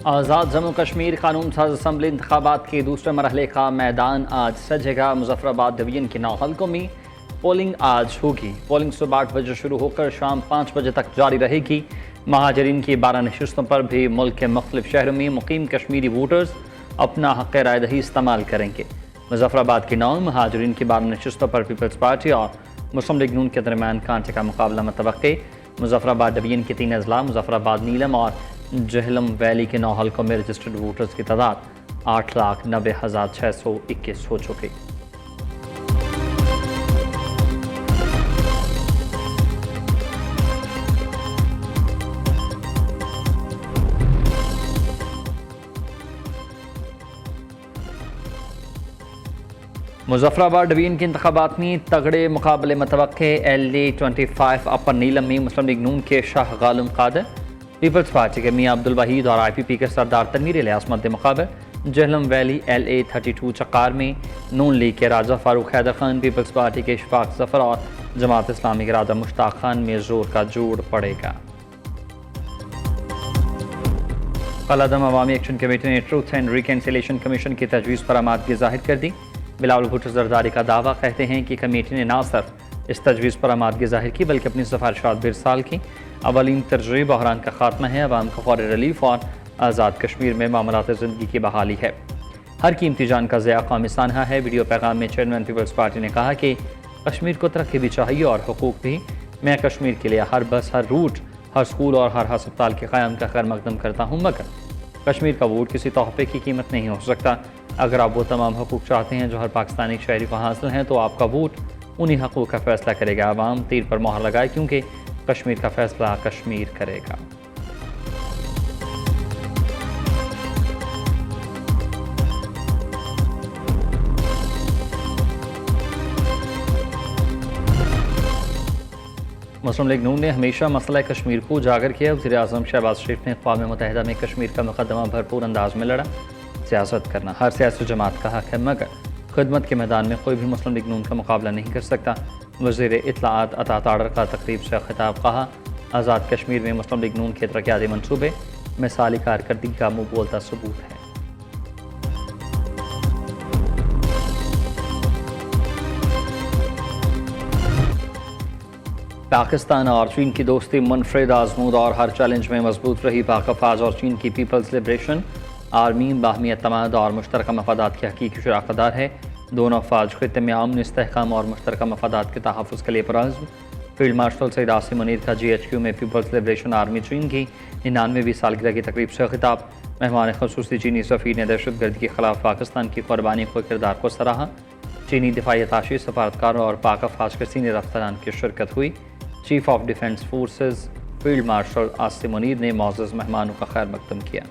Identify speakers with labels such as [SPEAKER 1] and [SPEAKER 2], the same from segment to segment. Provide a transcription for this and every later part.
[SPEAKER 1] आज़ाद जम्मू कश्मीर कानून साज असम्बली इंतखाबात के दूसरे मरहले का मैदान आज सजेगा। मुजफ्फराबाद डिवीजन के 9 हलकों में पोलिंग आज होगी। पोलिंग सुबह 8 बजे शुरू होकर शाम 5 बजे तक जारी रहेगी। महाजरीन की 12 नशिस्तों पर भी मुल्क के मुख्तलिफ शहरों में मुकीम कश्मीरी वोटर्स अपना हक़ राय दही इस्तेमाल करेंगे। मुजफ्फराबाद की 9, महाजरीन की 12 नशिस्तों पर पीपल्स पार्टी और मुस्लिम लीग नून के दरमियान कांटे का मुकाबला मुतवक्के। मुजफ्फराबाद डिवीजन के 3 अजला मुजफ्फराबाद, नीलम और जहलम वैली के 9 हलकों में रजिस्टर्ड वोटर्स की तादाद 8,90,621 हो चुकी। मुजफ्फराबाद डिवीजन के इंतखाबात में तगड़े मुकाबले मुतवक्के। LA-25 अपर नीलम में मुस्लिम लीग नून के शाह गालिम कादर, पीपल्स पार्टी के मियां अब्दुल वहीद और IPP के सरदार तनवीर इलियास मद्दे मुकाबल। जहलम वैली LA-32 चक्कार में नून लीग के राजा फारूक हैदर खान, पीपल्स पार्टी के इशफाक जफर और जमात इस्लामी के राजा मुश्ताक खान में जोर का जोड़ पड़ेगा। कलादम अवामी एक्शन कमेटी ने ट्रूथ एंड रिकन्सिलेशन कमीशन की तजवीज़ पर आमादगी जाहिर कर दी। बिलावल भुट्टो जरदारी का दावा, कहते हैं कि कमेटी ने न सिर्फ इस तजवीज़ पर आमादगी जाहिर की बल्कि अपनी सिफारिशात बिरसाल की। अवलीन तरजीह बहरान का खात्मा है, अवाम का फौरी रिलीफ और आज़ाद कश्मीर में मामलात ज़िंदगी की बहाली है। हर कीमती जान का ज़िया कौमी सानहा है। वीडियो पैगाम में चेयरमैन पीपल्स पार्टी ने कहा कि कश्मीर को तरक्की भी चाहिए और हुकूक भी। मैं कश्मीर के लिए हर बस, हर रूट, हर स्कूल और हर अस्पताल के क़याम का खैर मकदम करता हूँ, मगर कश्मीर का वोट किसी तोहफे की कीमत नहीं हो सकता। अगर आप वो तमाम हकूक़ चाहते हैं जो हर पाकिस्तानी शहरी को हासिल हैं, तो आपका वोट उन्हीं हकूक़ का फ़ैसला करेगा। आवाम तीर पर मोहर लगाए, क्योंकि कश्मीर का फ़ैसला कश्मीर करेगा। मुस्लिम लीग नून ने हमेशा मसला कश्मीर को उजागर किया। वज़ीर आज़म शहबाज शरीफ ने अक़वाम मुत्तहिदा में कश्मीर का मुक़दमा भरपूर अंदाज में लड़ा। सियासत करना हर सियासी जमात का हक़ है, मगर खिदमत के मैदान में कोई भी मुस्लिम लीग नून का मुकाबला नहीं कर सकता। वज़ीर इत्तलाआत अता ताड़र का तकरीब से खिताब, कहा आज़ाद कश्मीर में मुस्लिम लीग नून के तरक्याती मनसूबे मिसाली कारकर्दगी का मुँह बोलता सबूत है। पाकिस्तान और चीन की दोस्ती मुनफरिद, आजमूद और हर चैलेंज में मजबूत रही। पाक अफवाज और चीन की पीपल्स लिबरेशन आर्मी बाहमी एतमाद और मुश्तरका मफादात के हकीकी शराकतदार है। दोनों अफवाज खित्ते में अमन, इस्तेहकाम और मुश्तरका मफादात के तहफ़्फ़ुज़ के लिए पुरअज़्म। फील्ड मार्शल सईद आसिम मुनीर का GHQ में पीपल्स लिबरेशन आर्मी चीन की 99वीं सालगिरह की तकरीब से खिताब। मेहमान ख़ुसूसी चीनी सफ़ीर ने दहशतगर्दी के ख़िलाफ़ पाकिस्तान की क़ुरबानी को किरदार को सराहा। चीनी दिफाई अताशी, सफारतकारों और पाक अफवाज के सीनियर अफसरान की शिरकत हुई। Chief of defence forces field marshal Asim Munir ने मौजूद मेहमानों का खैर मकदम किया।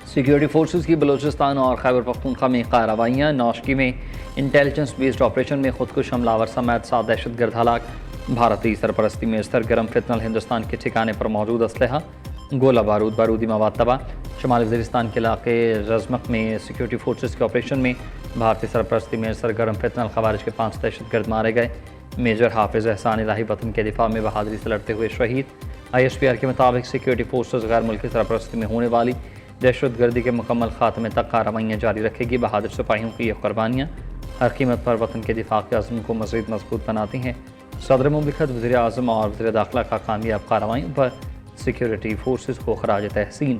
[SPEAKER 1] सिक्योरिटी फोर्सेस की बलूचिस्तान और खैबर पख्तूनख्वा में कार्रवाइयाँ। नौशकी में इंटेलिजेंस बेस्ड ऑपरेशन में खुदकुश हमलावर समेत 7 दहशतगर्द हलाक। भारतीय सरपरस्ती में सरगर्म फितनल हिंदुस्तान के ठिकाने पर मौजूद असलहा, गोला बारूद, बारूदी मवाद तबाह। शुमाली वज़ीरिस्तान के इलाके रजमक में सिक्योरिटी फोर्सेस के ऑपरेशन में भारतीय सरपरस्ती में सरगर्म फितनल खवारिज के 5 दहशतगर्द मारे गए। मेजर हाफिज़ एहसान इलाही वतन के दिफा में बहादुरी से लड़ते हुए शहीद। ISPR के मुताबिक सिक्योरिटी फोर्सेस गैर मुल्की सरपरस्ती में होने वाली दहशतगर्दी के मुकम्मल खात्मे तक कार्रवाइयाँ जारी रखेगी। बहादुर सिपाहियों की ये कुर्बानियाँ हर कीमत पर वतन के दिफा के अज़्म को मज़ीद मजबूत बनाती हैं। सदर मुमलिकत, वज़ीर आज़म और वज़ीर दाखिला का कामयाब कार्रवाइयों पर सिक्योरिटी फोर्सेस को खराज तहसीन।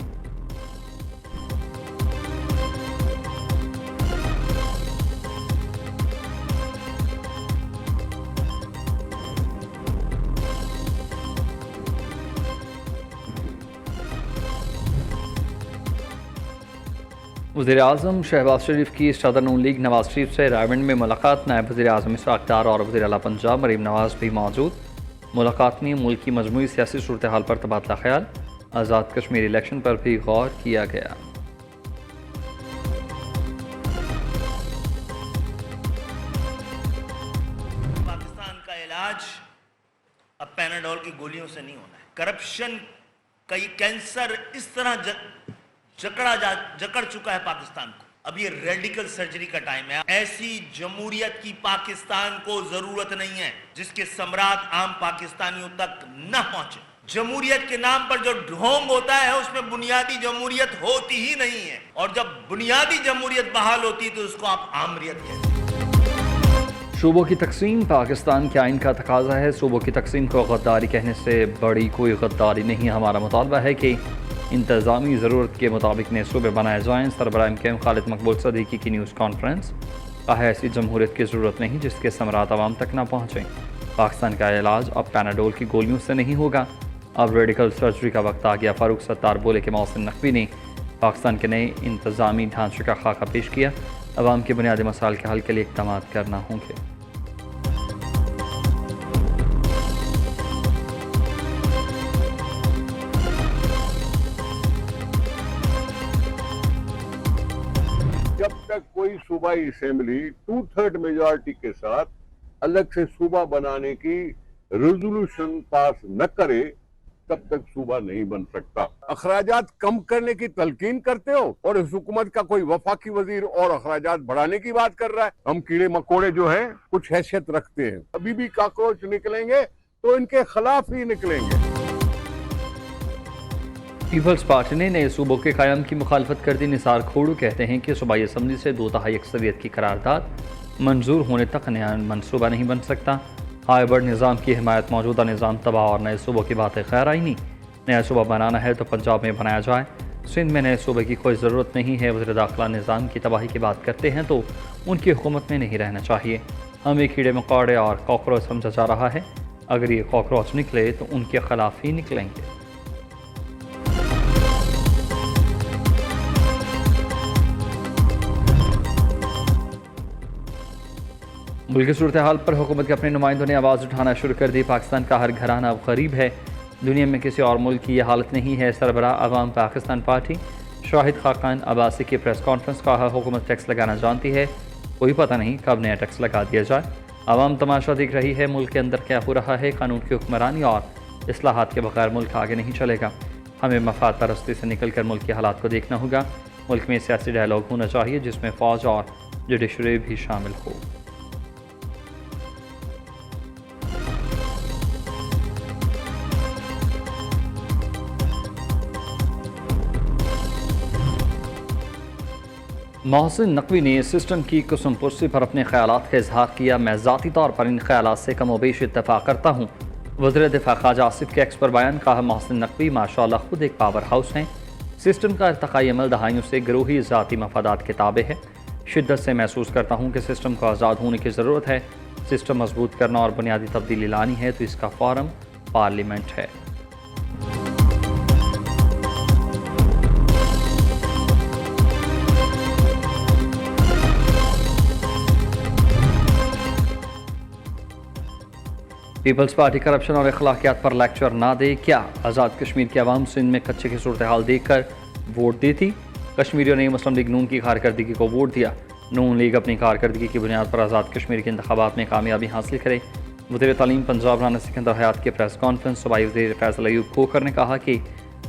[SPEAKER 1] वज़ीर आज़म शहबाज शरीफ की सदर नून लीग नवाज शरीफ से रायबंड में मुलाकात। नायब वज़ीर आज़म इसहाक़ डार और वज़ीर आला पंजाब मरीम नवाज़ भी मौजूद। मुलाकात में मुल्क की मजमूई सियासी सूरत हाल पर तबादला ख्याल। आज़ाद कश्मीर इलेक्शन पर भी गौर किया गया।
[SPEAKER 2] पाकिस्तान का इलाज अब पैनाडोल की गोलियों से नहीं होना है। करप्शन का ये कैंसर इस तरह जकड़ चुका है पाकिस्तान को अब ये रेडिकल सर्जरी का टाइम है। ऐसी जमहूरियत की पाकिस्तान को जरूरत नहीं है जिसके सम्राट आम पाकिस्तानियों तक न पहुंचे। जमहूरियत के नाम पर जो ढोंग होता है उसमें बुनियादी जमहूरियत होती ही नहीं है, और जब बुनियादी जमहूरियत बहाल होती है तो उसको आप आमरियत कहते हैं।
[SPEAKER 1] सूबों की तकसीम पाकिस्तान के आइन का तकाजा है। सूबों की तकसीम को गद्दारी कहने से बड़ी कोई गद्दारी नहीं। हमारा मुतालबा है कि इंतज़ामी ज़रूरत के मुताबिक नए सूबे बनाए जाएँ। सरबराह MKM खालिद मकबूल सदीकी की न्यूज़ कॉन्फ्रेंस। कहा ऐसी जमहूरियत की ज़रूरत नहीं जिसके समरात आवाम तक ना पहुँचें। पाकिस्तान का इलाज अब पैनाडोल की गोलियों से नहीं होगा, अब रेडिकल सर्जरी का वक्त आ गया। फारूक सत्तार बोले कि मोहसिन नकवी ने पाकिस्तान के नए इंतज़ामी ढांचे का खाका पेश किया। अवाम के बुनियादी मसाइल के हल के लिए इक़दाम करना होंगे।
[SPEAKER 3] जब तक कोई सूबाई असेंबली 2/3 मेजॉरिटी के साथ अलग से सूबा बनाने की रेजोल्यूशन पास न करे तब तक सूबा नहीं बन सकता। अखराजात कम करने की तलकीन करते हो और इस हुकूमत का कोई वफाकी वजीर और अखराजात बढ़ाने की बात कर रहा है। हम कीड़े मकोड़े जो हैं कुछ हैसियत रखते हैं, अभी भी काकरोच निकलेंगे तो इनके खिलाफ ही निकलेंगे।
[SPEAKER 1] पीपल्स पार्टी ने नए सूबों के क़याम की मुखालफत कर दी। निसार खोड़ू कहते हैं कि सूबाई असम्बली से 2/3 अक्सरियत की करारदाद मंजूर होने तक नया मनसूबा नहीं बन सकता। हाइब्रिड निज़ाम की हिमायत, मौजूदा निज़ाम तबाह और नए सूबों की बातें खैर आई नहीं। नया सूबा बनाना है तो पंजाब में बनाया जाए, सिंध में नए सूबे की कोई ज़रूरत नहीं है। वज़ीर दाखिला निज़ाम की तबाही की बात करते हैं तो उनकी हुकूमत में नहीं रहना चाहिए। हमें कीड़े मकोड़े और कॉकरोच समझा जा रहा है, अगर ये कॉकरोच निकले तो उनके खिलाफ ही निकलेंगे। मुल्क की सूरत हाल पर हुकूमत के अपने नुमाइंदों ने आवाज़ उठाना शुरू कर दी। पाकिस्तान का हर घराना अब गरीब है, दुनिया में किसी और मुल्क की यह हालत नहीं है। सरबराह अवाम पाकिस्तान पार्टी शाहिद खाकान अब्बासी की प्रेस कॉन्फ्रेंस। कहा हुकूमत टैक्स लगाना जानती है, कोई पता नहीं कब नया टैक्स लगा दिया जाए। आवाम तमाशा देख रही है मुल्क के अंदर क्या हो रहा है। कानून की हुक्मरानी और इस्लाहात के बगैर मुल्क आगे नहीं चलेगा। हमें मफाद परस्ती से निकल कर मुल्क के हालात को देखना होगा। मुल्क में सियासी डायलॉग होना चाहिए जिसमें फ़ौज और जुडिशरी भी शामिल हो। मोहसिन नकवी ने सिस्टम की कुसुमपुरसी पर अपने ख्यालात का इजहार किया। मैं ज़ाती तौर पर इन ख्यालात से कमोबेश इत्तफ़ाक़ करता हूँ। वज़ीर दिफ़ा ख़ाजा आसिफ के एक्स पर बयान। कहा मोहसिन नकवी माशाअल्लाह खुद एक पावर हाउस हैं। सिस्टम का इर्तक़ाई अमल दहाइयों से गिरोही ज़ाती मफादात के ताबे है। शिद्दत से महसूस करता हूँ कि सिस्टम को आज़ाद होने की ज़रूरत है। सिस्टम मजबूत करना और बुनियादी तब्दीली लानी है तो इसका फ़ॉरम पार्लियामेंट है। पीपल्स पार्टी करप्शन और अखलाकियात पर लेक्चर ना दे। क्या आज़ाद कश्मीर की आवाम सिंध में कच्चे की सूरत हाल देख कर वोट देती? कश्मीरियों ने मुस्लिम लीग नून की कारकर्दगी को वोट दिया। नून लीग अपनी कारकर्दगी की बुनियाद पर आज़ाद कश्मीर के इंतखाबात में कामयाबी हासिल करे। वज़ीर तालीम पंजाब राना सिकंदर हयात के प्रेस कॉन्फ्रेंस। सूबाई वज़ीर फैसल अयूब खोखर ने कहा कि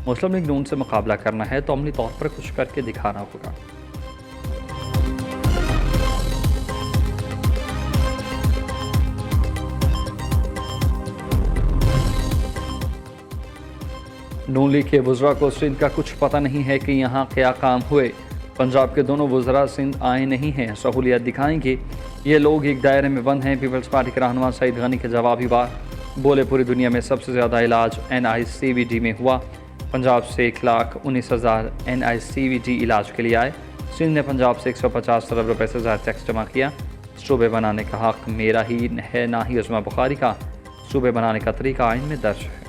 [SPEAKER 1] मुस्लिम लीग नून से मुकाबला करना है तो अमली तौर पर कुछ करके दिखाना होगा। नून लीग के वज़रा को सिंध का कुछ पता नहीं है कि यहाँ क्या काम हुए। पंजाब के दोनों वज़रा सिंध आए नहीं हैं, सहूलियत दिखाएंगे। ये लोग एक दायरे में बंद हैं। पीपल्स पार्टी के रहनुमा सईद गनी के जवाबी बार बोले, पूरी दुनिया में सबसे ज़्यादा इलाज NICVD में हुआ। पंजाब से 1,19,000 NICVD इलाज के लिए आए। सिंध ने पंजाब से 150 अरब रुपये से ज़्यादा टैक्स जमा किया। सूबे बनाने का हक़ मेरा ही है, ना ही उस्मा बुखारी का। सूबे बनाने का तरीका आइन में दर्ज है।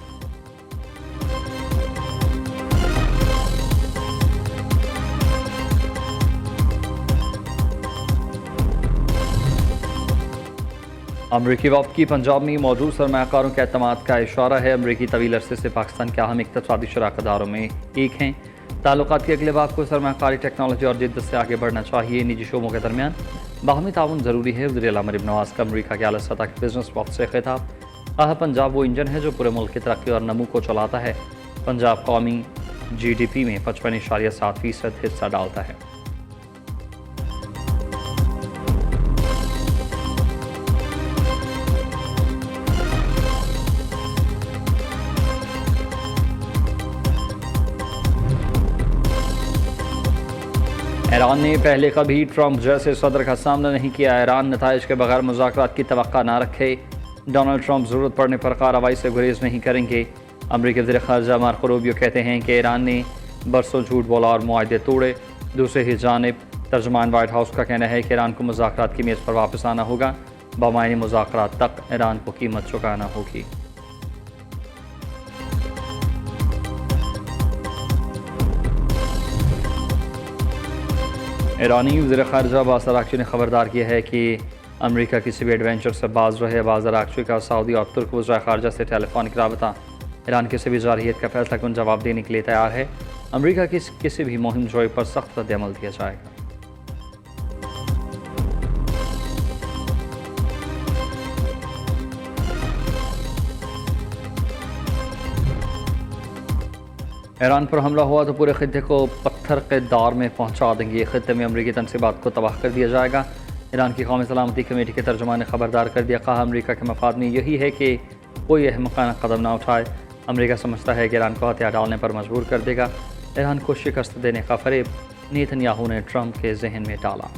[SPEAKER 1] अमरीकी वफ़द की पंजाब में मौजूद सरमायाकारों के एतमाद का इशारा है। अमरीकी तवील अरसे से पाकिस्तान के अहम इक़्तिसादी शराकतदारों में एक हैं। ताल्लुकात के अगले बाब को सरमायाकारी, टेक्नोलॉजी और जिद्दत से आगे बढ़ना चाहिए। निजी शोबों के दरमियान बाहमी ताउन ज़रूरी है। वज़ीर आला मरीम नवाज़ का अमरीका के आला सतह के बिजनेस वफ़द से खिताब। कहा पंजाब वो इंजन है जो पूरे मुल्क की तरक्की और नमू को चलाता है। पंजाब कौमी GDP में 55.7% हिस्सा डालता है। ईरान ने पहले कभी ट्रंप जैसे सदर का सामना नहीं किया। ईरान नताइज के बगैर मुज़ाकरात की तवक्का ना रखे। डोनाल्ड ट्रंप ज़रूरत पड़ने पर कार्रवाई से गुरेज नहीं करेंगे। अमरीकी वज़ीर ख़ारजा मार्को रूबियो कहते हैं कि ईरान ने बरसों झूठ बोला और मुआहदे तोड़े। दूसरी ही जानिब तर्जमान वाइट हाउस का कहना है कि ईरान को मुज़ाकरात की मेज़ पर वापस आना होगा। बमायनी मुज़ाकरात तक ईरान को कीमत चुकाना होगी। ईरानी वज़ीर ख़ारजा अब्बास अराग़ची ने खबरदार किया है कि अमरीका किसी भी एडवेंचर से बाज रहे। अब्बास अराग़ची का सऊदी और तुर्क वज़ीर ख़ारजा से टेलीफोनिक रबता। ईरान किसी भी जारहियत का फैसला कौन जवाब देने के लिए तैयार है। अमरीका की किसी भी मुहिम जोई पर सख्त रद्द-ए-अमल दिया जाएगा। ईरान पर हमला हुआ तो पूरे खित्ते को पत्थर के दौर में पहुंचा देंगे। खित्ते में अमरीकी तनसीबात को तबाह कर दिया जाएगा। ईरान की कौमी सलामती कमेटी के तर्जुमान ने खबरदार कर दिया। कहा अमरीका के मफाद में यही है कि कोई अहमकाना कदम ना उठाए। अमरीका समझता है कि ईरान को हथियार डालने पर मजबूर कर देगा। ईरान को शिकस्त देने का फरेब नेतन्याहू ने ट्रंप के जहन में डाला।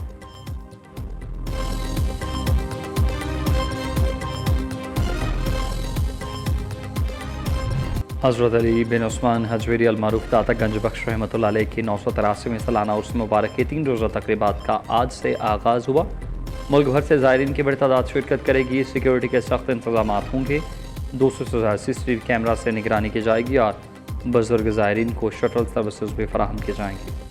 [SPEAKER 1] हज़रत अली बिन उस्मान हजवेरी अल-मारूफ दाता गंज बख्श रहमतुल्लाह अलैह की 983वें सालाना उर्स मुबारक के 3 रोज़ा तक़रीबात का आज से आगाज़ हुआ। मुल्क भर से ज़ायरीन की बड़ी तादाद शिरकत करेगी। सिक्योरिटी के सख्त इंतजाम होंगे। 200 से ज़्यादा CCTV कैमरा से निगरानी की जाएगी और बुज़ुर्ग ज़ायरीन को शटल सर्विसेज भी फराहम की जाएंगी।